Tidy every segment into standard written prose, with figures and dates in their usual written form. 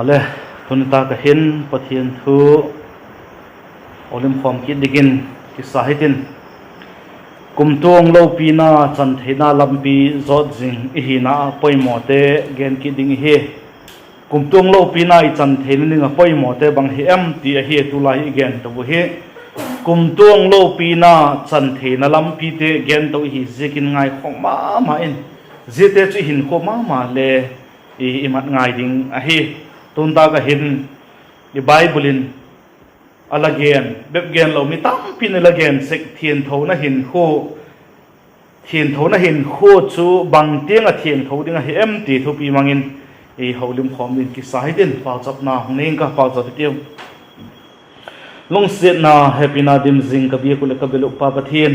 ale thunta ka hin pathian thu olim khom ki digin ki sahitin kumtong lo pina chan theina lampi zot jing ihina poimote gen ki ding hi kumtong lo pina i chan theina ninga poimote bang hi em ti a hi tu lai gen to hi kumtong lo pina chan theina lampi te gen to hi zikin ngai khong ma in zite chu hin ko ma le i mat ngai ding a hi tunta ka hin di bible alagen bebgen lo mi tam pin alagen sek thien tho na hin kho chu bang tiang a thien tho ding a hi em ti thu pi mangin e holim khom din ki sai den pa chap na hning ka pa chap ti long set na happy na dim zing ka bi ko le ka belu pa pathien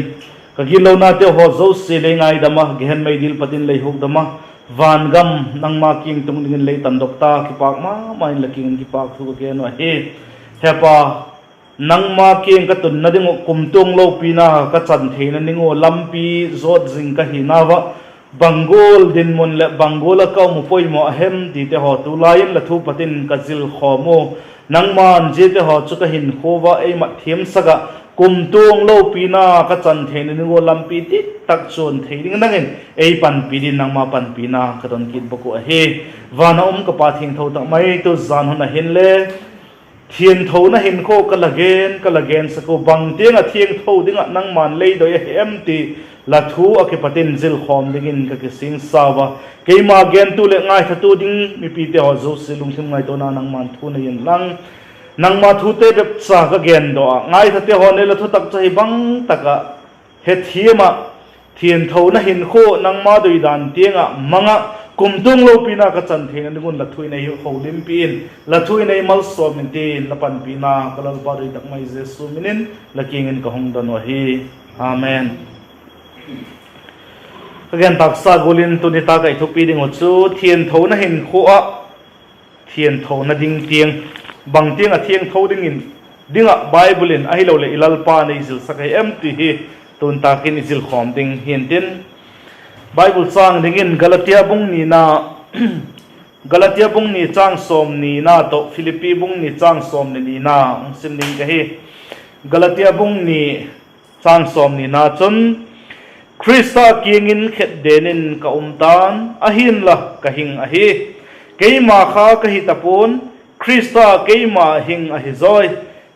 ka gi lo na te ho zo se le ngai dama gen mai dil patin lei hok dama van gam nang ma king tung ding lei tan dokta ki pak ma mai la king ki pak thu ke no he hepa nang ma king ka tun na ding kumtung lo pina ka chan theina ningo lampi zot jing ka hinawa bangol din mon le bangola ka mu poimo ahem ti te ho tu lain la thu patin ka zil khomo nang man je te ho chu ka hin khowa ei ma thiam saga kumtung lo pina ka chan theina ningo lampi ti tak chon theiding nangin ei pan pi din nang ma pan pina ka don kit boku a he wana ka pa thing tho ta mai tu zan hona hin le thien tho na hin kho ka lagen sa ko bang tenga thieng tho dinga nang man lei do ya em ti la thu a ke patin zil khom dingin ka ke sing sawa ke ma gen tu le ngai thatu ding mi pi te ho zo silung thim ngai to na nang man thu na yin lang nang ma thu te bep sa ka gen do ngai thate ho ne la thu tak chai bang taka he thiema thien tho na hin kho nang ma doi dan tenga manga kumtung lo pina ka chan theng ani gun la thui nei ho lim pin la thui nei mal so min tin la pan pina kalal ba ri tak mai jesu minin la king in ka hong dan wa hi amen again tak sa golin tu ni ta kai thu pi ding chu thien tho na hin kho a thien tho na ding tiang bang tiang a thieng tho ding in dinga bible in ai lo le ilal pa nei zil sakai em ti hi tun ta kin izil khom ding hin tin bible chang dingin galatia bung ni na galatia bung ni chang som ni na to philippi bung ni chang som ni na sim ding ka hi galatia bung ni chang som ni na chun krista kingin khet denin ka umtan ahin la ka hing a hi keima kha ka hi tapun krista keima hing a hi zoi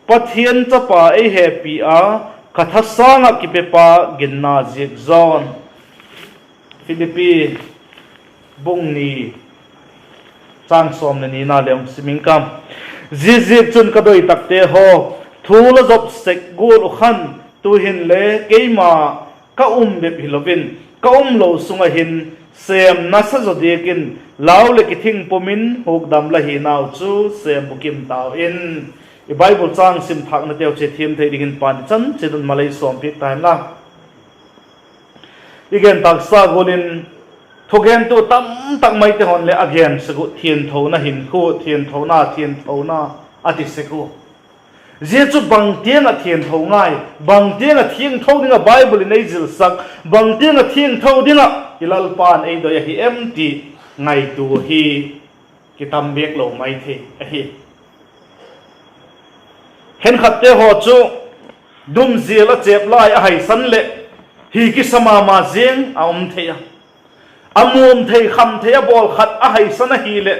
pathian chapa ei happy a kathasanga kipepa ginna zik zon Philippi bung ni chang som ni na leong siming kam zizip chun ka doi takte ho thula job sek gol khan tu hin le keima ka be hilovin ka lo sunga hin sem na sa zodiakin law le ki thing pomin hok dam la hi naw chu sem bukim taw in i bible chang sim thak na teu che thim thei ding pan chan chedun malai som pik time la igen tak sa golin thogen tu tam tak mai te hon le again sagu thien tho na hin khu thien tho na ati se khu je chu bang tiang a thien tho ngai bang tiang a thieng tho dinga bible nei zil sak bang tiang a thieng tho dinga ilal pan ei do ya hi empty ngai tu hi kitam bek lo mai the a hi hen khat te ho chu dum zila chep lai a hai san le hi ki sama ma zeng a theya amum thei kham theya bol khat a hai sana hi le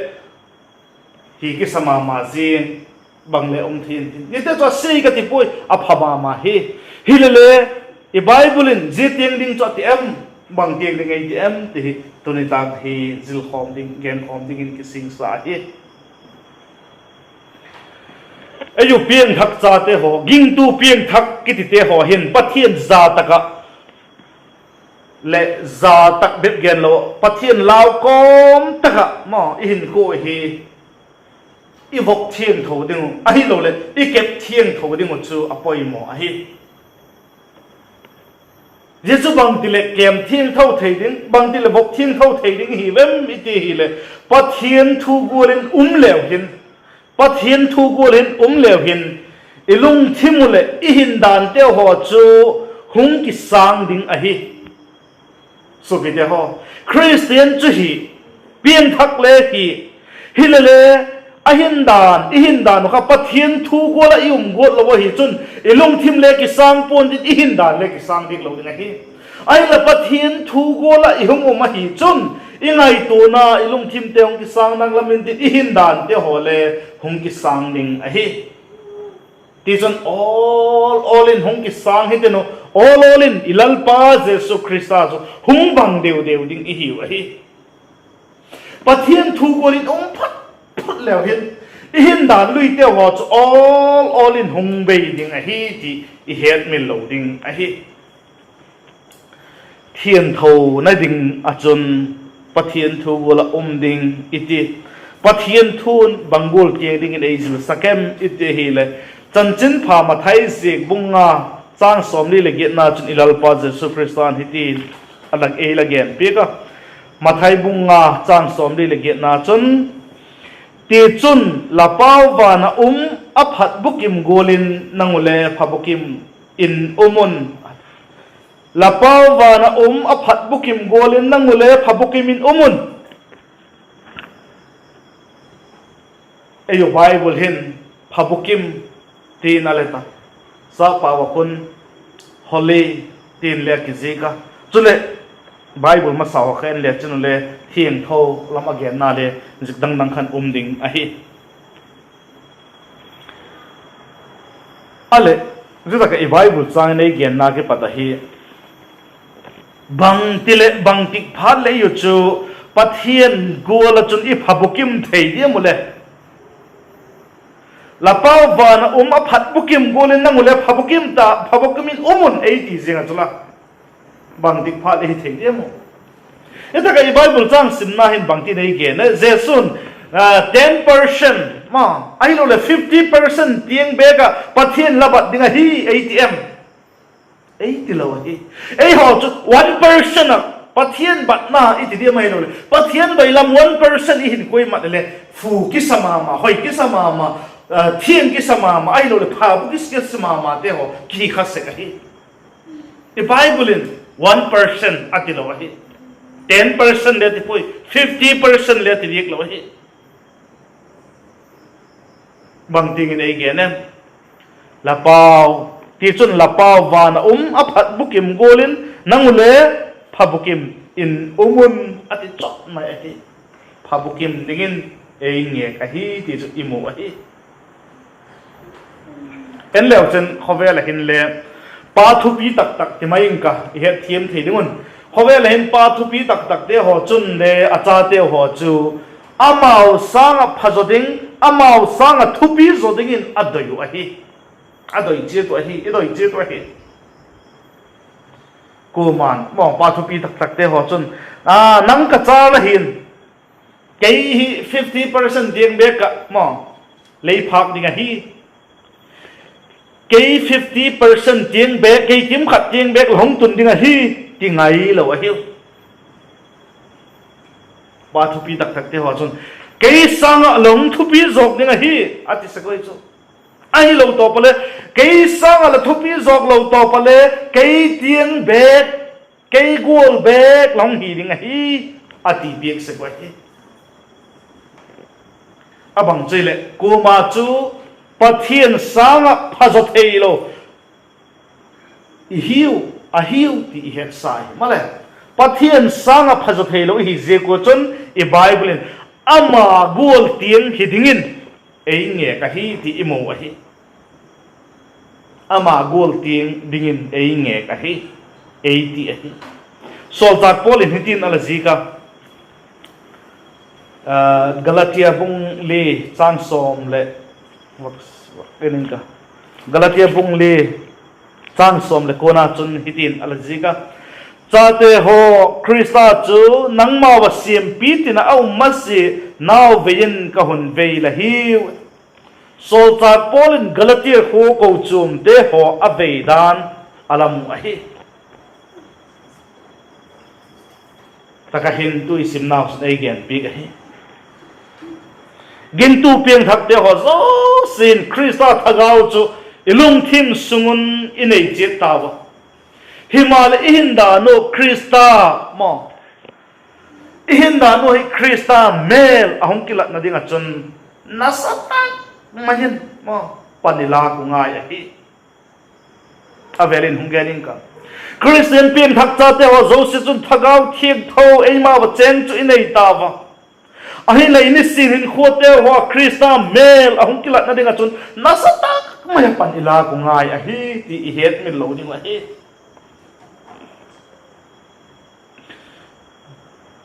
hi ki sama ma zeng bang le thin ni te to sei ka ti poi a phama ma hi le i bible in je tiang ding cho ti em bang tiang ding ei ti em ti to ni tak hi zil khom ding gen khom ding in ki sing sa hi ayu piang thak cha te ho ging tu piang thak ki ti te ho hin pathian za taka le za tak bep gen lo pathian lao kom taka mo in ko hi i vok thieng tho ding a hi lo le i kep thieng tho ding chu apoi mo a hi jesu bang ti le kem thieng tho thei ding bang ti le vok thieng tho thei ding hi vem i ti hi le pathian thu gurin lew hin pathian thu gurin lew hin ilung thimule i hin dan te ho chu hung ki sang ding a hi so bi de ho christian chu hi pian thak le hi le ihin dan ka pathian thu gola got lo hi chun ilung thim le ki sang pon dit ihin dan le ki sang dik lo ding hi ai la pathian thu gola ma hi chun ingai to na ilung thim te ong ki sang nang lamin dit ihin dan te hole hung ki sang ning a hi ti chun all in hung ki sang hi te no all in ilal pa jesu christa hung bang deu ding i hi a hi pathian thu golin ong put leo hin dan lui te ho chu all in hung be ding a hi ti i het min lo ding a hi thian tho na ding a chun pathian thu gola ding iti pathian thun bangol ke ding in azu sakem iti hi le chanchin pha ma thai sik bunga chang som li le get na chun ilal pa jesu christan hiti alag e la gen pika mathai bunga chang som li le get na chun ti chun la paw wa na aphat bukim golin nangule phabukim in umun la paw wa na aphat bukim golin nangule phabukim in umun ayo bible hin phabukim tin aleta sa pawa kun holy tin le kizika chule bible ma saw khen le chun le thiang tho lam again na le zik dang khan ding a hi ale zuda ka bible chang nei gen na ke pata hi bang tik phat le yu chu pathian gola chun i phabukim thei dia mule la paw van aphat bukim golin nangule phabukimin umun ei ti zinga chula bang dik phat ei thei dia mo eta ka bible chang sim na hin bang ti nei ge na jesun 10% ma ai lo le 50% tiang bega pathian labat dinga hi ATM ei ti lo hi ei ho chu 1% pathian bat na iti dia mai lo le pathian bailam 1% i hin koi mat le fu ki sama ma hoi ki sama ma thiang ki sama ma ai lo le pha bu ki sama ma te ho ki khas se ka hi e bible in 1% ati lo hi 10% le ti poi 50% le ti dik lo hi bang ting nei ge ne la pau ti chun la pau van aphat bukim golin nangule phabukim in umun ati chok mai ati phabukim dingin ei nge ka hi ti chu imu a hi en leo chen khovel hin le pa thu pi tak ti mai ka he thiam thei dingun khovel hin pa thu pi tak te ho chun le acha te ho chu amau sang phajoding amau sang thu pi zodingin adoyu a hi adoi je to hi idoi je to hi cô man mong pa thu pi tak te ho chun nang ka cha la hin kei hi 50% ding be ka mo lei phak ding a hi kei 50% ding be kei kim khat ding be hong tun ding a hi ti ngai lo a hi pa thu pi tak te ho chun kei sang long thu pi jok ding a hi ati sakoi chu ai lo to pale kei sang la thu pi jok lo to pale kei tiang bek kei gol bek long hi ding a hi ati bek se kwa hi abang chile ko ma chu pathian sang phajot hei lo a hiu ti het sai male pathian sang phajot hei lo hi je ko chun e bible ama gol tiang hi dingin ei nge ka hi ti imo a hi ama gol tiang dingin ei nge ka hi ei ti a hi so that Paul in hitin ala zika Galatia bung le chang som le enin ka Galatia bung le chang som le kona chun hitin ala zika chate ho Krista chu nangma wa siam pi tin au masi naw vein ka hun vei la hi so ta Paul in Galatia ho ko chum te ho aveidan alam a hi taka hin tu isim naw snai gen pi ka hi gin tu piang thak te ho zo sin Krista thagau chu ilung thim sungun inei chet tawa himal ihinda no Krista mo ihinda no hi Krista mel ahong kilat na ding achun nasatak mahin mo panila ko nga yahi avelin hungenin ka Christian piang thak cha te ho zo si chun thagau thiek tho ei ma ba chen chu inei ta wa ahi lai ni sirin khote ho Krista mel ahung kilat na dinga chun nasatak maya panila ko nga yahi ti ihet min lo ding wa hi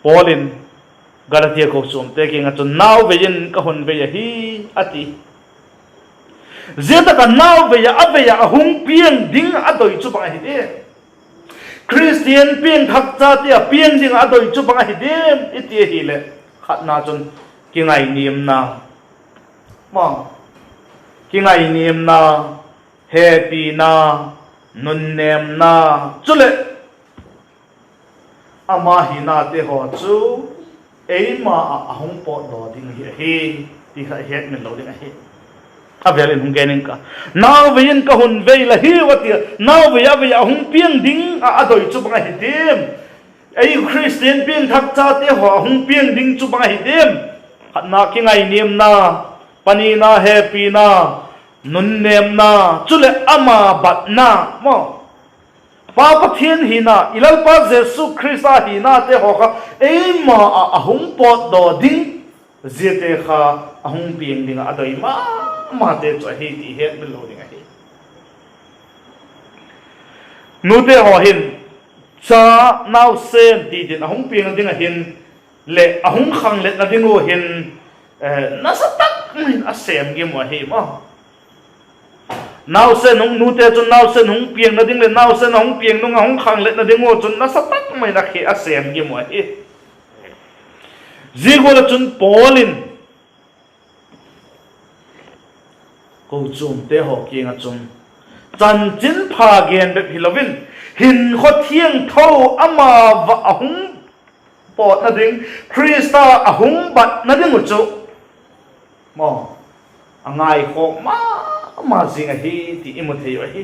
Paulin Galatia ko sum taking at now vein kahon veya hi ati zeta ka now veya abeya ahung piang ding adoy chu bang hide Christian piang thakcha te piang ding adoy chu bang hide iti hile khat na chun kingai nim na ma kingai nim na happy na nun nem na chule ama hina te ho chu ei ma ahung po do ding hi ti kha het min lo ding hi avelin hung genin ka naw vein ka hun vei la hi wati naw ve ya ve ahung piang ding a adoi chu bang hi dem ei Christian piang thak cha te ho ahung piang ding chu bang hi dem na ki ngai nim na pani na happy na nun nem na chule ama bat na mo Papa Thiên hina ilal pa Jesu Christa hina te hoka ei ma ahung pot do ding zete kha ahung piang ding adoi ma te cho hi ti het belo ding hi nu te ho hin cha nau sen ti din ahung piang ding hin le ahung khang le na ding o hin na sa tak min asem ge mo hi ma Now sen hung nu te chun now sen hung piang na ding le now sen hung piang nung hung khang le na ding o chun na sa tak mai na khe asem gi mo hi zigo la chun Paulin ko chum te ho ki nga chun chan chin pha gen be philovin hin kho thiang tho ama wa ahung pot na ding Krista ahung bat na ding chu mo angai kho ma zinga hi ti imothe hi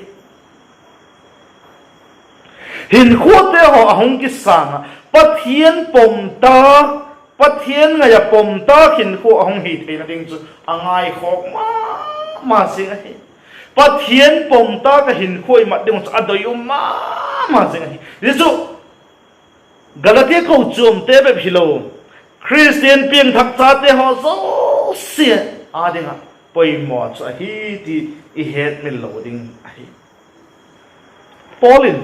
hin khote ho ahung ki sang pathian pom ta pathian nga ya pom ta hin kho ahung hi theina ding chu angai kho ma zinga hi pathian pom ta ka hin khoi ma ding chu adoi ma zinga hi risu Galatia ko chum te be philo Christian piang thak cha te ho zo sia adinga poi mo chu hi ti I het min lo ding hi Paulin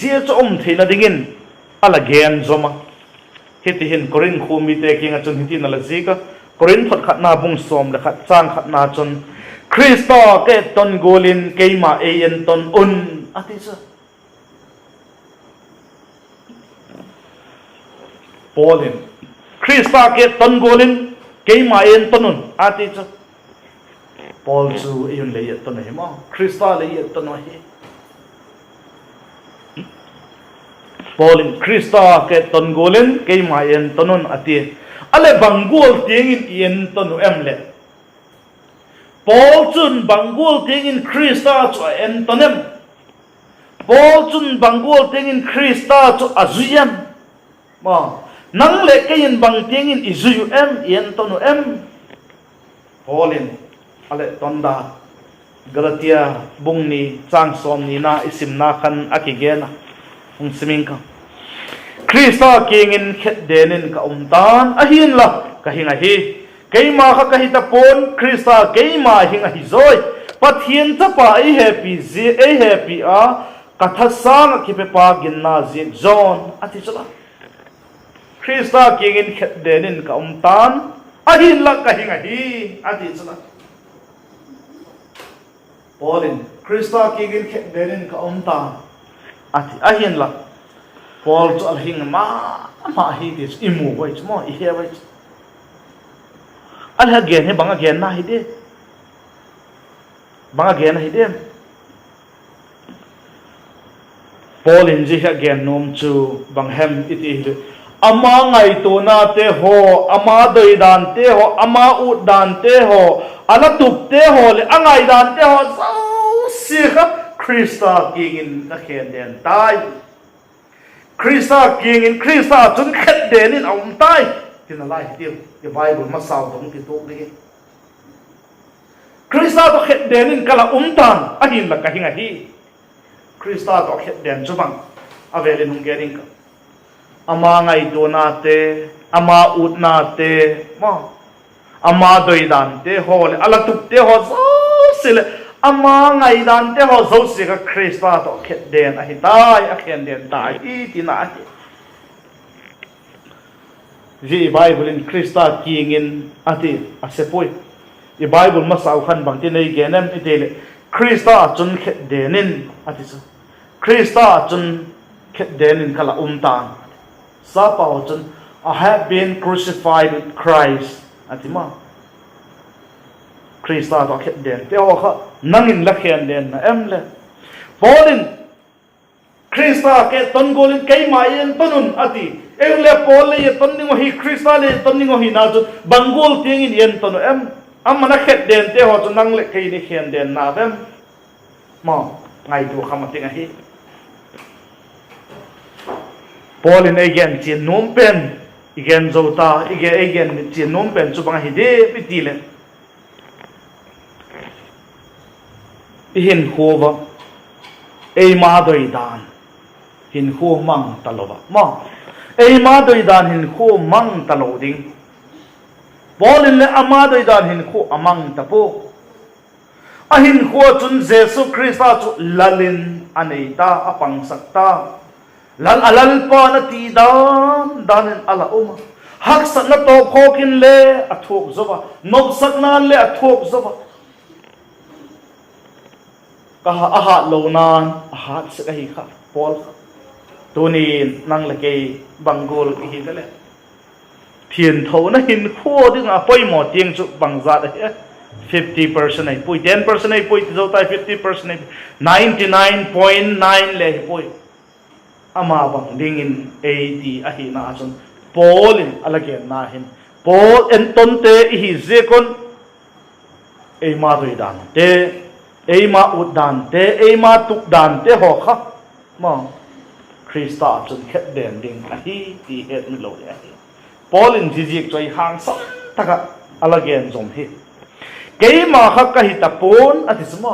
je chu theina dingin ala gen zoma hiti hin korin khumi te kinga chun hiti na la zika korin thot khat na bung som la khat chang khat na chun Krista ke ton golin keima en ton un ati cha Paulin Krista ke ton golin keima en ton un ati cha Paul chu ayun le yet ton hi ma Krista le yet ton hi Paulin Krista ke ton golin ke mayen tonon ati ale bangul tingin yen tonu emle Paul chun bangul tingin Krista chu en tonem Paul chun bangul tingin Krista chu azuyam ma nang le ke yin bang tingin izuyu em yen tonu em Paulin ale tonda Galatia bungni chang som ni na isim na khan akigena ung siming ka Krista kingin khet denin ka umtan ahin la kahinga hi keima kha kahita pon Krista keima hinga hi zoi pathian cha pa ai happy zi ai happy a kathasang ki pe pa ginna zi zon ati chala Krista kingin khet denin ka umtan ahin la kahinga hi ati chala Paulin Krista kingin khet denin ka umtan ati ahin la Paul chu alhing ma hi dis imu wai chmo I he wai al ha gen he banga gen na hi de banga gen na hi de Paul in ji ha gen nom chu bang hem iti ama ngai to na te ho ama doi dan te ho ama u dan te ho ala tup te ho le angai dan te ho so si kha Krista kingin na khen den tai Krista kingin Krista chun khet denin aum tai tin lai tiêu the Bible ma saw dong ti tok ni Krista to khet denin kala tan ahin la kahinga hi Krista to khet den chubang avelin hungering ka ama ngai do na te ama ut na te ma ama doi dan te hol ala tuk te ho so sile ama ngai dan te ho so se ka Krista to khet den ahi tai a khen den tai i tina ji Bible in Krista kingin ati asepoi i Bible masau khan bangti nei genem itele Krista chun khet denin ati sa Krista chun khet denin kala tan sa pao chun I have been crucified with Christ atima Krista to khet den te ho kha nangin la khen den na emle Paulin Krista ke ton golin kai mayen tonun ati ele Paul le ton ning hi Krista le ton ning hi na chu bangol ting in yen ton em amana khet den te ho chu nang le kai ni khen den na bem ma ngai du kham ting a hi Paulin again chin nom pen again zota again chin nom pen chu bang hi de pitile hin khova ei ma doi dan hin khu mang talova ma ei ma doi dan hin khu mang talo ding Paulin le ama doi dan hin khu amang tapo a hin khu chun Jesus Christa chu lalin aneita apang sakta lal alal pa na ti dan danin ala hak sak na to khokin le athok zova nob sak na le athok zova kaha aha lo nan aha se hi kha Paul tunin nang le ke bangol hi gale thian tho na hin kho ding a poi mo tiang chu bangza da 50% ai poi 10% ai poi zo tai 50% ai 99.9 le poi ama bang ding in 80 a hi na chun Paul in alage na hin Paul en ton te hi ze kon ei ma doi dan te ei ma ut dan te ei ma tuk dan te ho kha ma Krista chun khet den ding a hi ti het mi lo ya hi Paul in jijik choi hang sa taka alagen zom hi kei ma kha ka hi tapon ati sma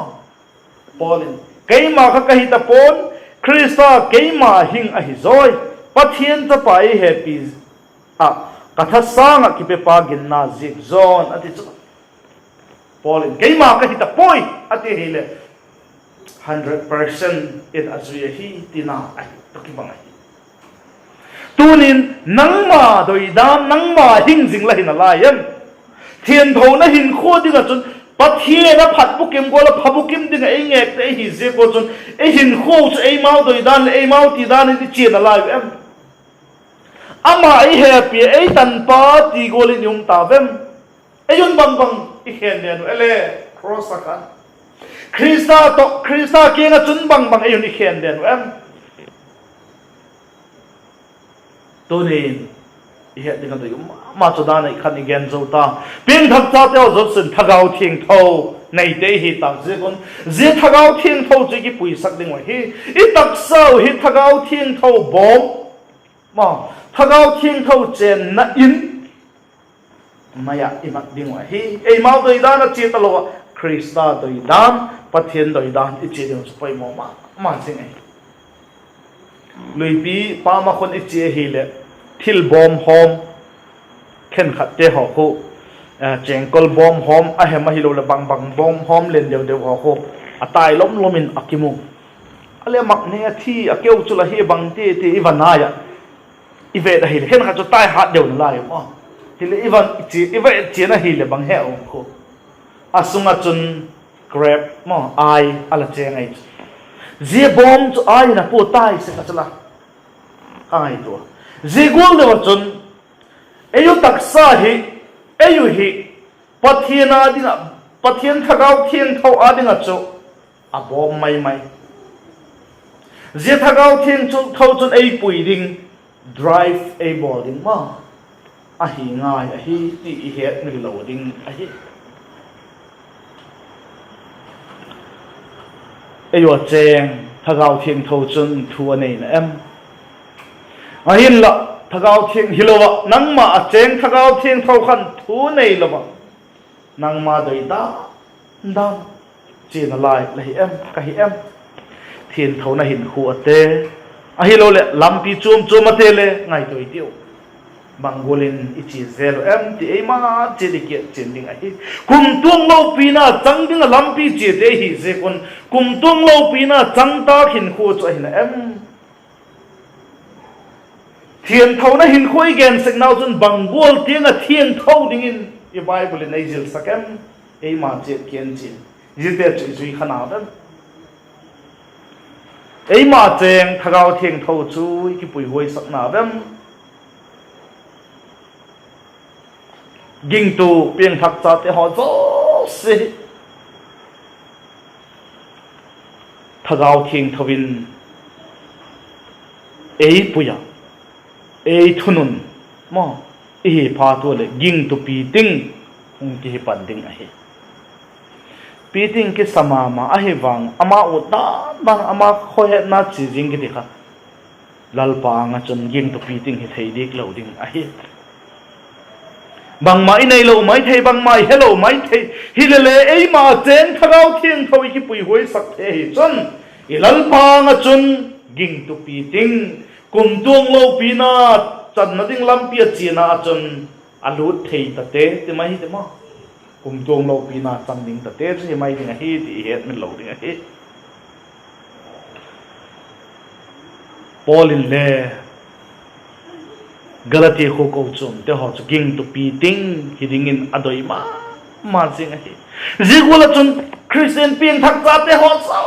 Paul in kei ma kha ka hi tapon Krista kei ma hing a hi zoi pathian ta pai happy a katha sang ki pe pa gin na zik zon ati chu Paul in kei ma ka hi tapoi ati hi le 100% in azui hi tina ai tukibang ai tunin nangma doi dam nangma hing jing la hin la yan thian tho na hin kho dinga chun pathie na phat bukim gola phabukim dinga ei ngek te hi je ko chun ei hin kho chu ei mau doi dan ei mau ti dan ni chi na la em ama ei happy ei tan pa ti golin yung ta bem ei yun bang bang i khen den ele cross akan Krista ke na chun bang bang ei yun i khen den em tunin ihe dinga do ma choda nei khan igen zo ta pin thak cha teo zo sin thagau thing tho nei te hi tak je kon je thagau thing tho chi ki pui sak ding wa hi I tak sau hi thagau thing tho bom ma thagau thing tho chen na in maya imak ding wa hi ei mau doi dan a chi ta lo Krista doi dan pathian doi dan I chi ding pai mo ma sing ai lui pi pa ma khon I chi hi le thil bom hom khen khat te ho ko chengkol bom hom a hema hi lo le bang bang bom hom len deu deu ho ko atai lom lomin akimu ale mak ne thi akeu chula hi bang te te ivanaya ive da hi hen kha chu tai hat deu na lai mo hi le ivan chi ive chi na hi le bang he om ko asunga chun grab mo ai ala cheng ai je bom chu ai na pu tai se ka chala ai to je gol de chun ayu taksa hi ayu hi pathiana dinga pathian thagau thieng tho adinga chu a bom mai mai je thagau thieng chu tho chun ei pui ding drive a boarding ma a hi ngai a hi ti het ni lo ding a hi ayo cheng thagau thieng tho chun thu nei na em a hin la thagau thieng hilowa nangma a cheng thagau thieng tho khan thu nei lova nangma doi da dan chỉ là lại là HIM cái HIM thiền thấu na HINKHUA te hi lo le lampi chum ma te le ngai toi tiu bangolin ichi zero em ti ema che de ke chen ding ai kum tung lo pina chang ding lampi che te hi ze kon kum tung lo pina chang ta HINKHUA cho hin em thiền thấu na HINKHUA gen sek nau chun bangol tiang a thiang thau ding in i bible nei jil sakem ema che kien chin jite che zui khana da ema cheng thagao thiang thau chu ki pui hoi sak na dam ging tu pieng thak cha te ho zo se thagao thiang thawin ei puya ei thunun mo e pha tu le ging tu pi ting ki pan ding a he pi ting ke sama ma a he wang ama uta bang ama khoe na chi jing ki dikha lalpa nga chon ging tu pi ting he thei dik lo ding a he bang mai nei lo mai thei bang mai hello mai thei hilele ei ma chen thagao thiang thoi ki pui hoi sak the hi chon i lalpa nga chon ging tu pi ting kum tuang lo pi na chan na ding lam pi chi na chon alut thei ta te mai te ma kum tuang lo pi na chang ding ta te chi mai ding a hi ti het min lo ding a hi polin le galati kho ko chum te ho ging tu pi ting hi ding in adoi ma sing a hi zigula chun christian pin thak cha te ho so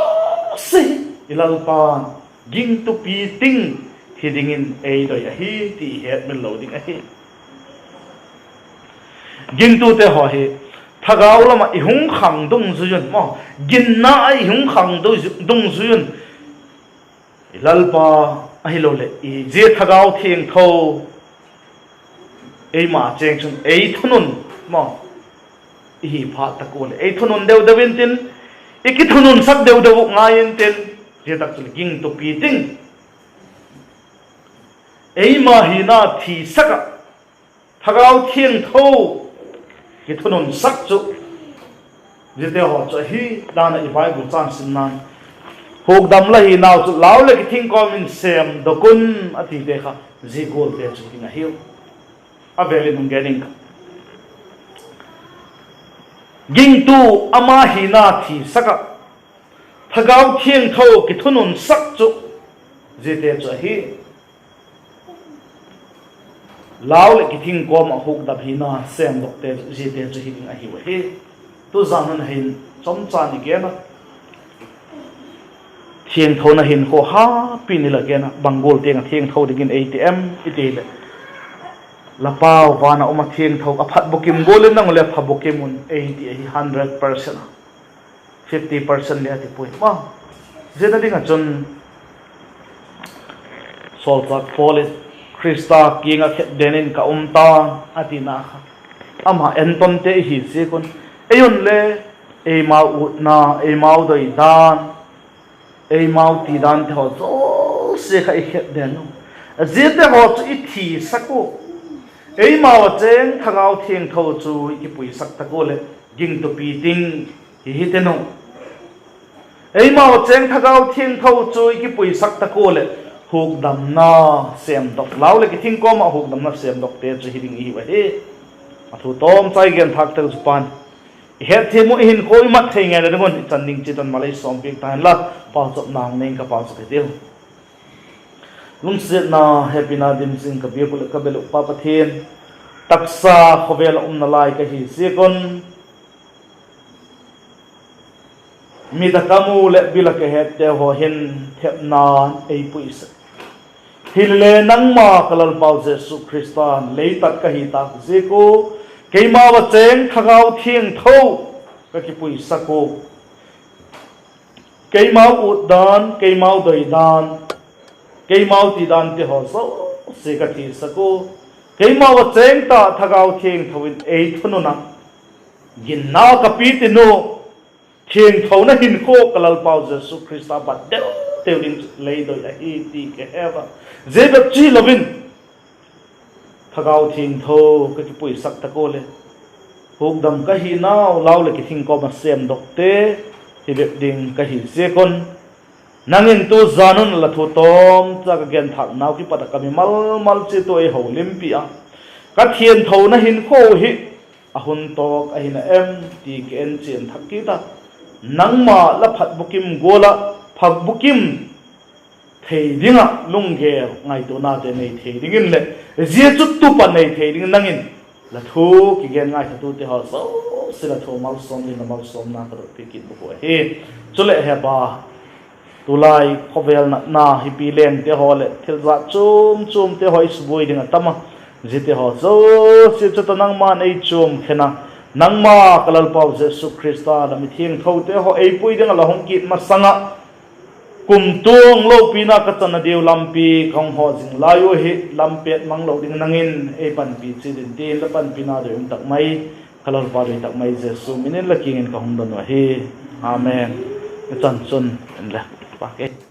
si ilal pa ging tu pi ting hi ding in ei doi a hi ti het min lo ding a hi ging tu te ho hi thagao lama i hung khang dong zu yun mo gin na ai hung khang dong zu yun ilal pa a hi lo le i je thagao thiang tho ei ma cheng chung ei thunun mo hi pha ta ko le ei thunun deu dewin tin iki thunun sak deu deu ngain tin je tak chul ging tu pi ting ei ma hi na thi saka thagao thiang tho ki thunun sak chu je te ho cha hi dana i bible chan sin nan hok dam la hi naw chu law le ki thing ko min sem dokun ati te kha zigol te chu ki na hiu aveli nung gening ging tu ama hi na thi saka thagao thiang tho ki thunun sak chu je te chu hi lao le ki thing ko ma huk da bhina sem dok te je te chu hi ding a hi wa he tu zanan hin chom cha ni ge na thiang tho na hin ko ha pi ni la ge na bangol te nga thiang tho ding in ATM ite le la pau wana oma thiang tho aphat bokim golem nang le pha bokimun 100% 50% le ati point ma je na ding a chon sol tak polish Krista kinga denin ka umta atina kha ama entom te hi se kon ayun le e mau na e mau doi dan e mau ti dan te ho zo se kha i het den je te ho chu i thi sako e mau cheng thangau thiang tho chu i pui sak ta ko le ging to pi ting hi te no e mau cheng thangau thiang tho chu i pui sak ta ko le huk dam na sem dok law le ki thing ko ma huk dam na sem dok te chu hiding hi wa he athu tom chai gen thak te pan he the mo hin khoi mat thei nge le ngon chan ning chi ton malai som pik tan la pa chop nang nei ka pa chu te lung se na happy na dim sing ka be ka bel pa pa then taksa khovel na lai ka hi se kon mi da kamu le bila ke het te ho hin thep na ei puis hille nang ma kalal pau jesu christan le tak ka hi tak je ko keima wa cheng thagao thiang tho ka ki pui sako keima udan keima doi dan keima ti dan te ho so se ka ti sako keima wa cheng ta thagao thiang thowin ei thununa gin na ka pi ti no thiang tho na hin ko kalal pau jesu christa ba de tewin lei doi la hi ti ke eva je ba chi lovin thagao thiang tho ka ki pui sak ta ko le huk dam ka hi nau lau le ki thing ko ma sem dok te hi bep ding ka hi se kon nangin tu zanun la thu tom cha ka gen thak nau ki pata kami mal mal che to e ho lim pi a ka thian tho na hin kho hi a hun tok a hin em ti ke en chen thak ki ta nangma la phat bukim gola phak bukim thei dinga lungge ngai to na te nei thei dingin le je chu tu pa nei thei ding nangin la thu ki gen ngai tu te ha so sila thu mal som ni mal som na ka pi ki bu he chule he ba tulai khovel na hi pi leng te ho le thil za chum te hoi subui ding atama jite ho so si chu to nang ma nei chum khena nang ma kalal pau jesu krista la mi thiang tho te ho ei pui ding la hong ki ma sanga kum tuang lo pina ka chana deu lampi khong ho jing layo hi lampet mang lo ding nangin e pan pi chi din te la pan pina de tak mai kalal pa de tak mai jesu minen la kingin ka hong don wa hi amen chan chun en la pa ke